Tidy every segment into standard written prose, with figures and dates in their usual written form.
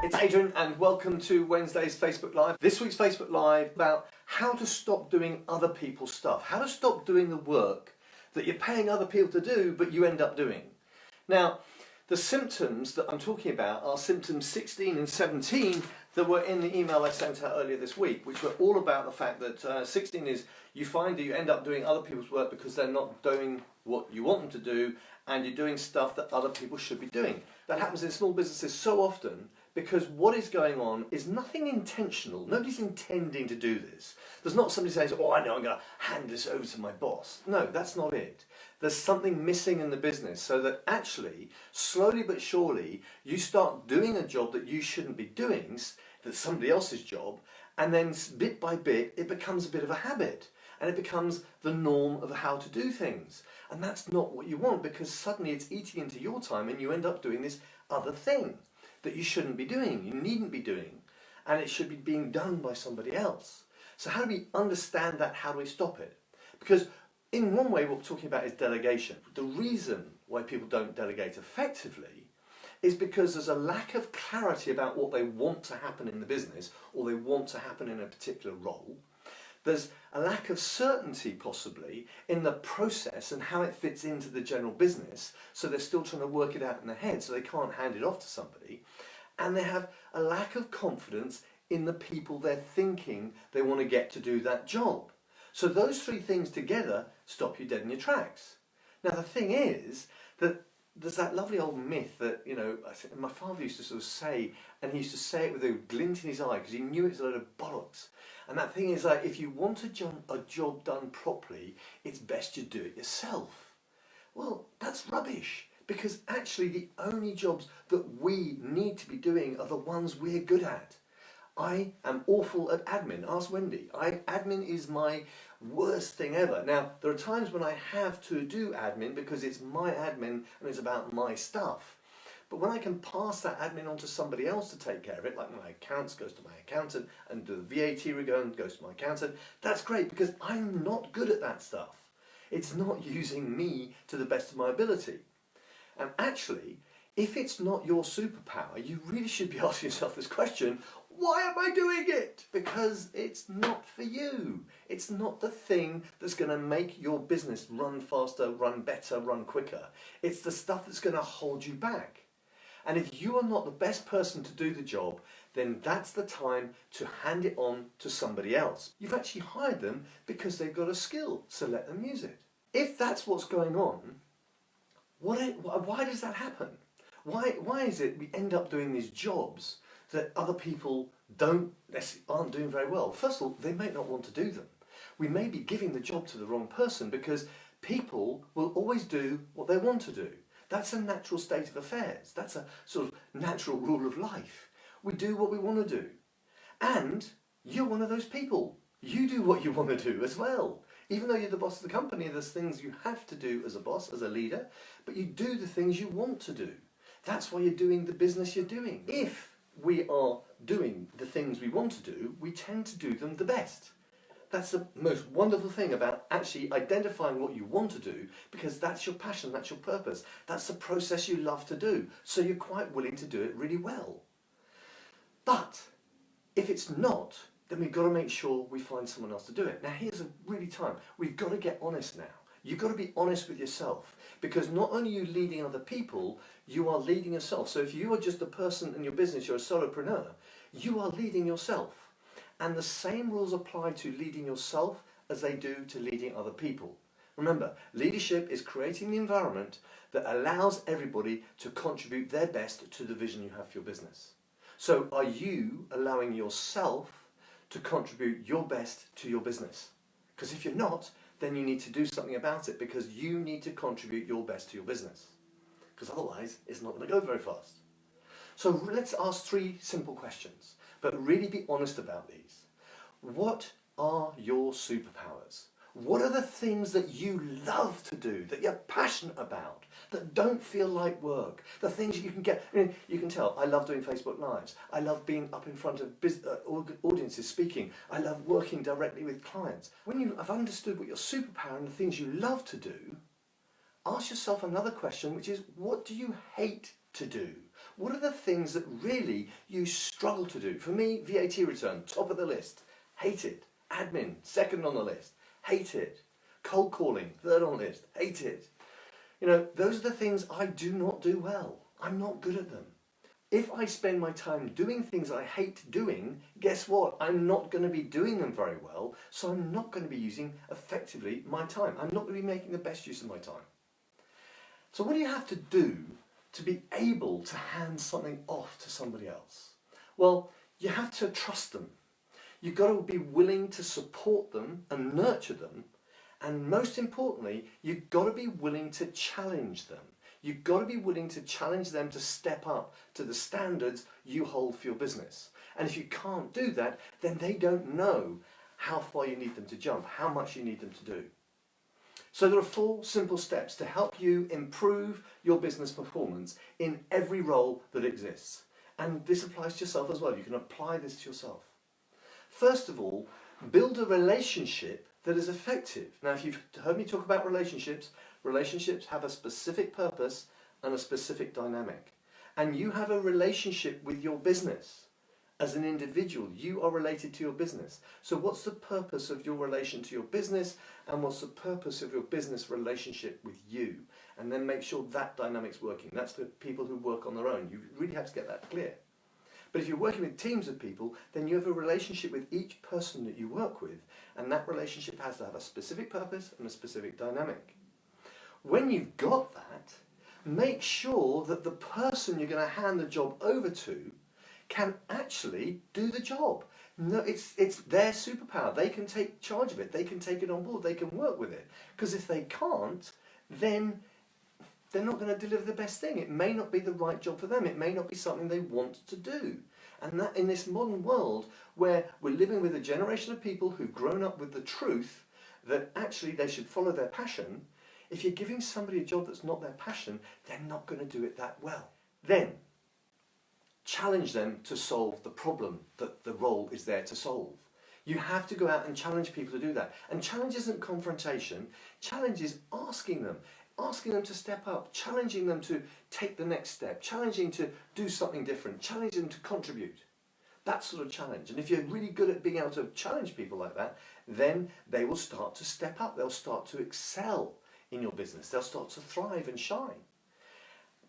It's Adrian and welcome to Wednesday's Facebook Live. This week's Facebook Live about how to stop doing other people's stuff. How to stop doing the work that you're paying other people to do but you end up doing. Now, the symptoms that I'm talking about are symptoms 16 and 17 that were in the email I sent out earlier this week, which were all about the fact that 16 is you find that you end up doing other people's work because they're not doing what you want them to do and you're doing stuff that other people should be doing. That happens in small businesses so often because what is going on is nothing intentional. Nobody's intending to do this. There's not somebody saying, oh, I know, I'm going to hand this over to my boss. No, that's not it. There's something missing in the business so that actually, slowly but surely, you start doing a job that you shouldn't be doing, that's somebody else's job, and then bit by bit, it becomes a bit of a habit. And it becomes the norm of how to do things. And that's not what you want because suddenly it's eating into your time and you end up doing this other thing that you shouldn't be doing, you needn't be doing, and it should be being done by somebody else. So how do we understand that? How do we stop it? Because in one way what we're talking about is delegation. The reason why people don't delegate effectively is because there's a lack of clarity about what they want to happen in the business or they want to happen in a particular role. There's a lack of certainty possibly in the process and how it fits into the general business, so they're still trying to work it out in their head so they can't hand it off to somebody, and they have a lack of confidence in the people they're thinking they want to get to do that job. So those three things together stop you dead in your tracks. Now the thing is that there's that lovely old myth that, you know, my father used to sort of say, and he used to say it with a glint in his eye because he knew it's a load of bollocks. And that thing is like, if you want a job done properly, it's best you do it yourself. Well, that's rubbish because actually the only jobs that we need to be doing are the ones we're good at. I am awful at admin. Ask Wendy. Admin is my worst thing ever. Now, there are times when I have to do admin because it's my admin and it's about my stuff. But when I can pass that admin on to somebody else to take care of it, like my accounts goes to my accountant and the VAT return goes to my accountant, that's great because I'm not good at that stuff. It's not using me to the best of my ability. And actually, if it's not your superpower, you really should be asking yourself this question, why am I doing it? Because it's not for you. It's not the thing that's going to make your business run faster, run better, run quicker. It's the stuff that's going to hold you back. And if you are not the best person to do the job, then that's the time to hand it on to somebody else. You've actually hired them because they've got a skill, so let them use it. If that's what's going on, why does that happen? Why is it we end up doing these jobs that other people aren't doing very well? First of all, they may not want to do them. We may be giving the job to the wrong person because people will always do what they want to do. That's a natural state of affairs. That's a sort of natural rule of life. We do what we want to do. And you're one of those people. You do what you want to do as well. Even though you're the boss of the company, there's things you have to do as a boss, as a leader, but you do the things you want to do. That's why you're doing the business you're doing. If we are doing the things we want to do, we tend to do them the best. That's the most wonderful thing about actually identifying what you want to do, because that's your passion, that's your purpose. That's the process you love to do, so you're quite willing to do it really well. But if it's not, then we've got to make sure we find someone else to do it. Now here's a really time. We've got to get honest now. You've got to be honest with yourself, because not only are you leading other people, you are leading yourself. So if you are just a person in your business, you're a solopreneur, you are leading yourself. And the same rules apply to leading yourself as they do to leading other people. Remember, leadership is creating the environment that allows everybody to contribute their best to the vision you have for your business. So are you allowing yourself to contribute your best to your business? Because if you're not, then you need to do something about it, because you need to contribute your best to your business. Because otherwise, it's not going to go very fast. So let's ask three simple questions, but really be honest about these. What are your superpowers? What are the things that you love to do, that you're passionate about, that don't feel like work? The things you can get, I mean, you can tell, I love doing Facebook Lives. I love being up in front of audiences speaking. I love working directly with clients. When you have understood what your superpower and the things you love to do, ask yourself another question, which is, what do you hate to do? What are the things that really you struggle to do? For me, VAT return, top of the list. Hate it. Admin, second on the list. Hate it. Cold calling, third on the list. Hate it. You know, those are the things I do not do well. I'm not good at them. If I spend my time doing things I hate doing, guess what? I'm not going to be doing them very well, so I'm not going to be using effectively my time. I'm not going to be making the best use of my time. So what do you have to do to be able to hand something off to somebody else? Well, you have to trust them. You've got to be willing to support them and nurture them. And most importantly, you've got to be willing to challenge them. You've got to be willing to challenge them to step up to the standards you hold for your business. And if you can't do that, then they don't know how far you need them to jump, how much you need them to do. So there are 4 simple steps to help you improve your business performance in every role that exists. And this applies to yourself as well. You can apply this to yourself. First of all, build a relationship that is effective. Now, if you've heard me talk about relationships, relationships have a specific purpose and a specific dynamic. And you have a relationship with your business. As an individual, you are related to your business. So what's the purpose of your relation to your business, and what's the purpose of your business relationship with you? And then make sure that dynamic's working. That's the people who work on their own. You really have to get that clear. But if you're working with teams of people, then you have a relationship with each person that you work with, and that relationship has to have a specific purpose and a specific dynamic. When you've got that, make sure that the person you're going to hand the job over to can actually do the job. No, it's their superpower. They can take charge of it. They can take it on board. They can work with it. Because if they can't, then they're not going to deliver the best thing. It may not be the right job for them. It may not be something they want to do. And that in this modern world where we're living with a generation of people who've grown up with the truth that actually they should follow their passion, if you're giving somebody a job that's not their passion, they're not going to do it that well. Then, challenge them to solve the problem that the role is there to solve. You have to go out and challenge people to do that. And challenge isn't confrontation. Challenge is asking them to step up, challenging them to take the next step, challenging to do something different, challenging them to contribute. That sort of challenge. And if you're really good at being able to challenge people like that, then they will start to step up. They'll start to excel in your business. They'll start to thrive and shine.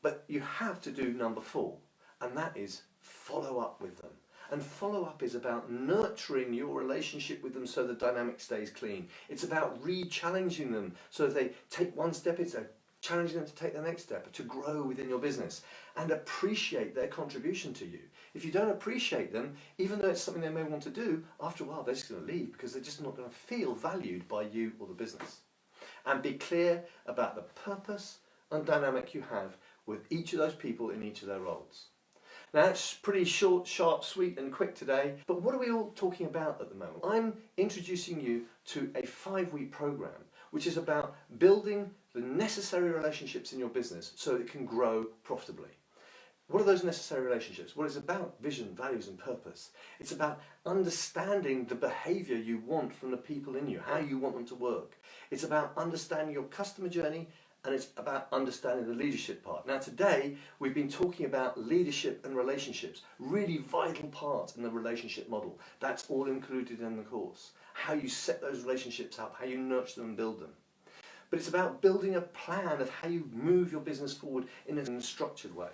But you have to do number 4. And that is follow up with them. And follow up is about nurturing your relationship with them so the dynamic stays clean. It's about re-challenging them so if they take one step, it's challenging them to take the next step, to grow within your business. And appreciate their contribution to you. If you don't appreciate them, even though it's something they may want to do, after a while they're just going to leave because they're just not going to feel valued by you or the business. And be clear about the purpose and dynamic you have with each of those people in each of their roles. Now that's pretty short, sharp, sweet and quick today, but what are we all talking about at the moment? I'm introducing you to a 5-week program which is about building the necessary relationships in your business so it can grow profitably. What are those necessary relationships? Well, it's about vision, values and purpose. It's about understanding the behaviour you want from the people in you, how you want them to work. It's about understanding your customer journey, and it's about understanding the leadership part. Now today, we've been talking about leadership and relationships, really vital part in the relationship model. That's all included in the course. How you set those relationships up, how you nurture them and build them. But it's about building a plan of how you move your business forward in a structured way.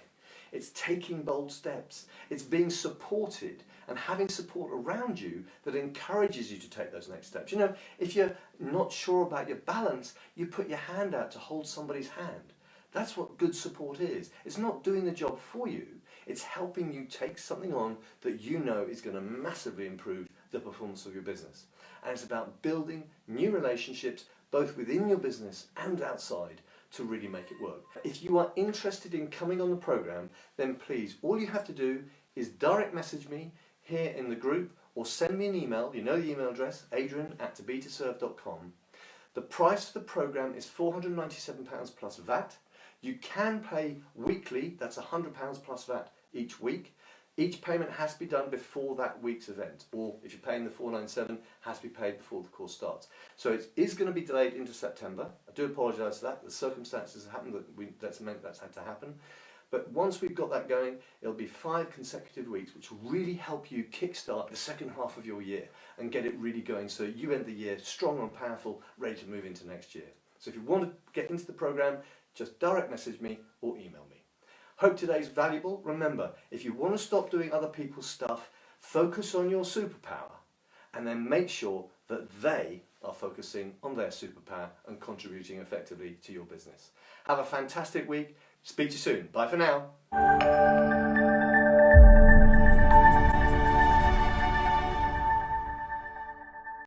It's taking bold steps. It's being supported and having support around you that encourages you to take those next steps. You know, if you're not sure about your balance, you put your hand out to hold somebody's hand. That's what good support is. It's not doing the job for you. It's helping you take something on that you know is going to massively improve the performance of your business. And it's about building new relationships both within your business and outside to really make it work. If you are interested in coming on the program, then please, all you have to do is direct message me here in the group or send me an email. You know the email address, adrian@tobetoserved.com. The price for the program is £497 plus VAT. You can pay weekly, that's £100 plus VAT each week. Each payment has to be done before that week's event, or if you're paying the $497, has to be paid before the course starts. So it is going to be delayed into September. I do apologise for that. The circumstances have happened that's meant that's had to happen. But once we've got that going, it'll be 5 consecutive weeks, which will really help you kickstart the second half of your year and get it really going so you end the year strong and powerful, ready to move into next year. So if you want to get into the program, just direct message me or email me. Hope today's valuable. Remember, if you want to stop doing other people's stuff, focus on your superpower and then make sure that they are focusing on their superpower and contributing effectively to your business. Have a fantastic week. Speak to you soon. Bye for now.